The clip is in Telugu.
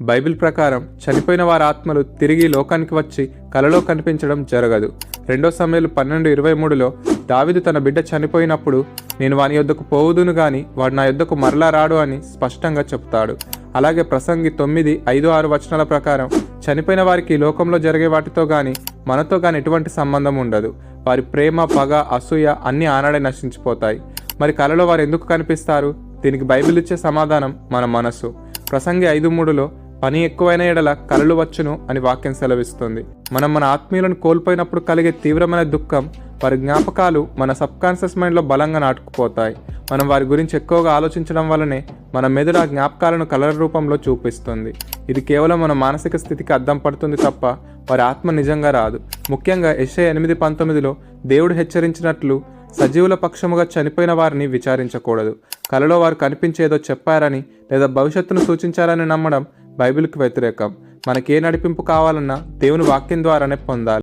బైబిల్ ప్రకారం చనిపోయిన వారి ఆత్మలు తిరిగి లోకానికి వచ్చి కలలో కనిపించడం జరగదు. 2 సమూయేలు 12:23లో దావీదు తన బిడ్డ చనిపోయినప్పుడు నేను వాని యొద్దకు పోవుదును గాని వాడు నా యొద్దకు మరలా రాడు అని స్పష్టంగా చెప్తాడు. అలాగే ప్రసంగి 9:5-6 వచనాల ప్రకారం చనిపోయిన వారికి లోకంలో జరిగే వాటితో గాని మనతో గాని ఎటువంటి సంబంధం ఉండదు. వారి ప్రేమ, పగ, అసూయ అన్నీ ఆనాడే నశించిపోతాయి. మరి కలలో వారు ఎందుకు కనిపిస్తారు? దీనికి బైబిల్ ఇచ్చే సమాధానం మన మనసు. ప్రసంగి 5:3లో పని ఎక్కువైన ఎడల కలలు వచ్చును అని వాక్యం సెలవిస్తుంది. మనం మన ఆత్మీయులను కోల్పోయినప్పుడు కలిగే తీవ్రమైన దుఃఖం, వారి జ్ఞాపకాలు మన సబ్కాన్షియస్ మైండ్లో బలంగా నాటుకుపోతాయి. మనం వారి గురించి ఎక్కువగా ఆలోచించడం వల్లనే మన మెదడు ఆ జ్ఞాపకాలను కలల రూపంలో చూపిస్తుంది. ఇది కేవలం మన మానసిక స్థితికి అద్దం పడుతుంది తప్ప వారి ఆత్మ నిజంగా రాదు. ముఖ్యంగా యెషయా 8:19లో దేవుడు హెచ్చరించినట్లు సజీవుల పక్షముగా చనిపోయిన వారిని విచారించకూడదు. కలలో వారు కనిపించేదో చెప్పారని లేదా భవిష్యత్తును సూచించారని నమ్మడం బైబిల్కి వ్యతిరేకం. మనకే నడిపింపు కావాలన్నా దేవుని వాక్యం ద్వారానే పొందాలి.